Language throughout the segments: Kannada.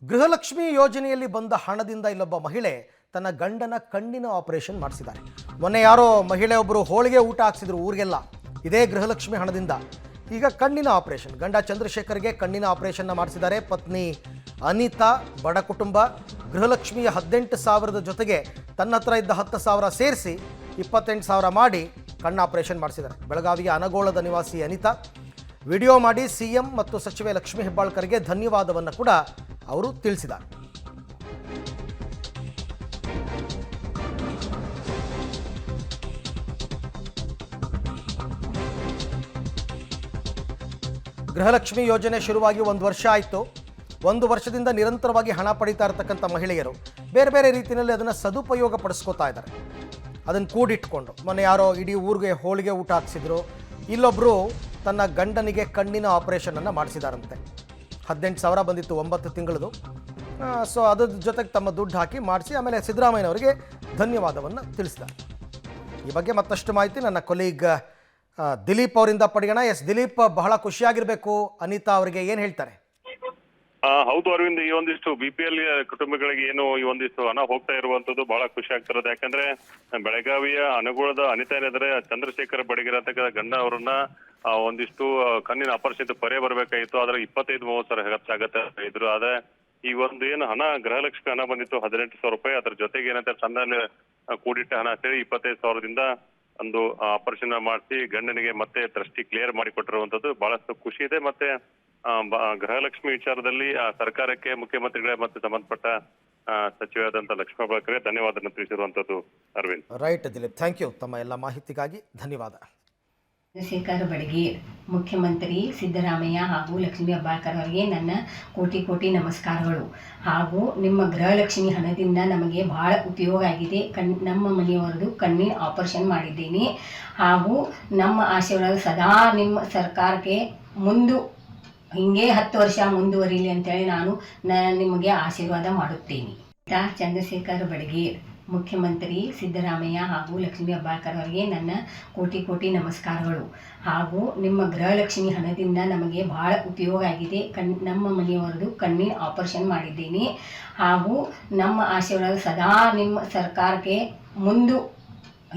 ಗೃಹಲಕ್ಷ್ಮಿ ಯೋಜನೆಯಲ್ಲಿ ಬಂದ ಹಣದಿಂದ ಇಲ್ಲೊಬ್ಬ ಮಹಿಳೆ ತನ್ನ ಗಂಡನ ಕಣ್ಣಿನ ಆಪರೇಷನ್ ಮಾಡಿಸಿದ್ದಾರೆ. ಮೊನ್ನೆ ಯಾರೋ ಮಹಿಳೆಯೊಬ್ಬರು ಹೋಳಿಗೆ ಊಟ ಹಾಕ್ಸಿದ್ರು ಊರಿಗೆಲ್ಲ, ಇದೇ ಗೃಹಲಕ್ಷ್ಮಿ ಹಣದಿಂದ. ಈಗ ಕಣ್ಣಿನ ಆಪರೇಷನ್, ಗಂಡ ಚಂದ್ರಶೇಖರ್ಗೆ ಕಣ್ಣಿನ ಆಪರೇಷನ್ನ ಮಾಡಿಸಿದ್ದಾರೆ. ಪತ್ನಿ ಅನಿತಾ ಬಡ ಕುಟುಂಬ, ಗೃಹಲಕ್ಷ್ಮಿಯ 18,000 ಜೊತೆಗೆ ತನ್ನ ಹತ್ರ ಇದ್ದ 10,000 ಸೇರಿಸಿ 28,000 ಮಾಡಿ ಕಣ್ಣು ಆಪರೇಷನ್ ಮಾಡಿಸಿದ್ದಾರೆ. ಬೆಳಗಾವಿಯ ಅನಗೋಳದ ನಿವಾಸಿ ಅನಿತಾ ವಿಡಿಯೋ ಮಾಡಿ ಸಿಎಂ ಮತ್ತು ಸಚಿವೆ ಲಕ್ಷ್ಮೀ ಹೆಬ್ಬಾಳ್ಕರ್ಗೆ ಧನ್ಯವಾದವನ್ನು ಕೂಡ ಅವರು ತಿಳಿಸಿದ್ದಾರೆ. ಗೃಹಲಕ್ಷ್ಮಿ ಯೋಜನೆ ಶುರುವಾಗಿ 1 ವರ್ಷ ಆಯಿತು. 1 ವರ್ಷದಿಂದ ನಿರಂತರವಾಗಿ ಹಣ ಪಡೀತಾ ಇರತಕ್ಕಂಥ ಮಹಿಳೆಯರು ಬೇರೆ ಬೇರೆ ರೀತಿಯಲ್ಲಿ ಅದನ್ನು ಸದುಪಯೋಗ ಪಡಿಸ್ಕೋತಾ ಇದ್ದಾರೆ. ಅದನ್ನು ಕೂಡಿಟ್ಕೊಂಡು ಮೊನ್ನೆ ಯಾರೋ ಇಡೀ ಊರಿಗೆ ಹೋಳಿಗೆ ಊಟ ಹಾಕ್ಸಿದ್ರು. ಇಲ್ಲೊಬ್ಬರು ತನ್ನ ಗಂಡನಿಗೆ ಕಣ್ಣಿನ ಆಪರೇಷನನ್ನು ಮಾಡಿಸಿದಾರಂತೆ. 18,000 ಬಂದಿತ್ತು 9 ತಿಂಗಳದು. ಸೊ ಅದ್ರ ಜೊತೆಗೆ ತಮ್ಮ ದುಡ್ಡು ಹಾಕಿ ಮಾಡಿಸಿ ಆಮೇಲೆ ಸಿದ್ದರಾಮಯ್ಯನವರಿಗೆ ಧನ್ಯವಾದವನ್ನು ತಿಳಿಸಿದ್ದಾರೆ. ಈ ಬಗ್ಗೆ ಮತ್ತಷ್ಟು ಮಾಹಿತಿ ನನ್ನ ಕೊಲೀಗ್ ದಿಲೀಪ್ ಅವರಿಂದ ಪಡೆಯೋಣ. ಎಸ್ ದಿಲೀಪ್, ಬಹಳ ಖುಷಿಯಾಗಿರಬೇಕು. ಅನಿತಾ ಅವರಿಗೆ ಏನು ಹೇಳ್ತಾರೆ? ಹೌದು ಅರವಿಂದ್, ಈ ಒಂದಿಷ್ಟು BPL ಕುಟುಂಬಗಳಿಗೆ ಏನು ಈ ಒಂದಿಷ್ಟು ಹಣ ಹೋಗ್ತಾ ಇರುವಂತದ್ದು ಬಹಳ ಖುಷಿ ಆಗ್ತಿರೋದು. ಯಾಕಂದ್ರೆ ಬೆಳಗಾವಿಯ ಅನಗೋಳದ ಅನಿತಾ ಏನಿದ್ರೆ ಚಂದ್ರಶೇಖರ್ ಬಡಗೇರ್ ಅಂತಕ್ಕಂಥ ಗಂಡ ಅವರನ್ನ ಒಂದಿಷ್ಟು ಕಣ್ಣಿನ ಆಪರೇಷನ್ ಪರೆ ಬರ್ಬೇಕಾಗಿತ್ತು. ಆದ್ರೆ 25-30 ಸಾವಿರ ಖರ್ಚಾಗತ್ತೆ ಇದ್ರು. ಆದ್ರೆ ಈ ಒಂದು ಏನು ಹಣ ಗೃಹಲಕ್ಷ್ಮಿ ಹಣ ಬಂದಿತ್ತು 18,000 ರೂಪಾಯಿ, ಅದ್ರ ಜೊತೆಗೆ ಏನಂತ ಚಂದ ಕೂಡಿಟ್ಟ ಹಣ ಸೇರಿ 25,000ದಿಂದ ಒಂದು ಆಪರೇಷನ್ ಮಾಡಿಸಿ ಗಂಡನಿಗೆ ಮತ್ತೆ ದೃಷ್ಟಿ ಕ್ಲಿಯರ್ ಮಾಡಿ ಕೊಟ್ಟಿರುವಂತದ್ದು ಬಹಳಷ್ಟು ಖುಷಿ ಇದೆ. ಮತ್ತೆ ಗೃಹಲಕ್ಷ್ಮಿ ವಿಚಾರದಲ್ಲಿ ಸರ್ಕಾರಕ್ಕೆ, ಮುಖ್ಯಮಂತ್ರಿಗಳೇ ಮತ್ತು ಸಂಬಂಧಪಟ್ಟ ಸಚಿವರಾದಂತಹ ಲಕ್ಷ್ಮೀ ಹೆಬ್ಬಾಳ್ಕರ್ಗೆ ಧನ್ಯವಾದ ತಿಳಿಸಿರುವಂತದ್ದು. Arvind. Right Dilip, thank you ತಮ್ಮ ಎಲ್ಲ ಮಾಹಿತಿಗಾಗಿ ಧನ್ಯವಾದ. ಚಂದ್ರಶೇಖರ್ ಬಡಗೇರ್, ಮುಖ್ಯಮಂತ್ರಿ ಸಿದ್ದರಾಮಯ್ಯ ಹಾಗೂ ಲಕ್ಷ್ಮೀ ಹೆಬ್ಬಾಳ್ಕರ್ ಅವರಿಗೆ ನನ್ನ ಕೋಟಿ ಕೋಟಿ ನಮಸ್ಕಾರಗಳು. ಹಾಗೂ ನಿಮ್ಮ ಗೃಹಲಕ್ಷ್ಮಿ ಹಣದಿಂದ ನಮಗೆ ಬಹಳ ಉಪಯೋಗ ಆಗಿದೆ. ನಮ್ಮ ಮನೆಯವರದು ಕಣ್ಣಿನ ಆಪರೇಷನ್ ಮಾಡಿದ್ದೇನೆ. ಹಾಗೂ ನಮ್ಮ ಆಶೀರ್ವಾದ ಸದಾ ನಿಮ್ಮ ಸರ್ಕಾರಕ್ಕೆ ಹಿಂಗೆ 10 ವರ್ಷ ಮುಂದುವರಿಲಿ ಅಂತೇಳಿ ನಾನು ನಿಮಗೆ ಆಶೀರ್ವಾದ ಮಾಡುತ್ತೇನೆ. ಚಂದ್ರಶೇಖರ್ ಬಡಗೇರ್, ಮುಖ್ಯಮಂತ್ರಿ ಸಿದ್ದರಾಮಯ್ಯ ಹಾಗೂ ಲಕ್ಷ್ಮೀ ಹೆಬ್ಬಾಳ್ಕರ್ ಅವರಿಗೆ ನನ್ನ ಕೋಟಿ ಕೋಟಿ ನಮಸ್ಕಾರಗಳು. ಹಾಗೂ ನಿಮ್ಮ ಗೃಹಲಕ್ಷ್ಮಿ ಹಣದಿಂದ ನಮಗೆ ಬಹಳ ಉಪಯೋಗ ಆಗಿದೆ. ನಮ್ಮ ಮನೆಯವರದು ಕಣ್ಣಿನ ಆಪರೇಷನ್ ಮಾಡಿದ್ದೇನೆ. ಹಾಗೂ ನಮ್ಮ ಆಶೀರ್ವಾದ ಸದಾ ನಿಮ್ಮ ಸರ್ಕಾರಕ್ಕೆ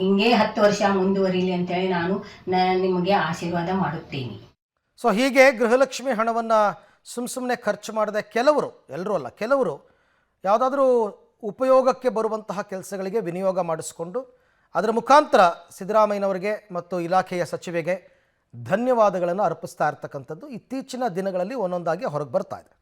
ಹಿಂಗೆ 10 ವರ್ಷ ಮುಂದುವರಿಲಿ ಅಂತೇಳಿ ನಾನು ನಿಮಗೆ ಆಶೀರ್ವಾದ ಮಾಡುತ್ತೇನೆ. ಸೊ ಹೀಗೆ ಗೃಹಲಕ್ಷ್ಮಿ ಹಣವನ್ನು ಸುಮ್ಮನೆ ಖರ್ಚು ಮಾಡದೆ ಕೆಲವರು, ಎಲ್ಲರೂ ಅಲ್ಲ, ಕೆಲವರು ಯಾವುದಾದ್ರೂ ಉಪಯೋಗಕ್ಕೆ ಬರುವಂತಹ ಕೆಲಸಗಳಿಗೆ ವಿನಿಯೋಗ ಮಾಡಿಸ್ಕೊಂಡು ಅದರ ಮುಖಾಂತರ ಸಿದ್ದರಾಮಯ್ಯನವರಿಗೆ ಮತ್ತು ಇಲಾಖೆಯ ಸಚಿವೆಗೆ ಧನ್ಯವಾದಗಳನ್ನು ಅರ್ಪಿಸ್ತಾ ಇರ್ತಕ್ಕಂಥದ್ದು ಇತ್ತೀಚಿನ ದಿನಗಳಲ್ಲಿ ಒಂದೊಂದಾಗಿ ಹೊರಗೆ ಬರ್ತಾ ಇದೆ.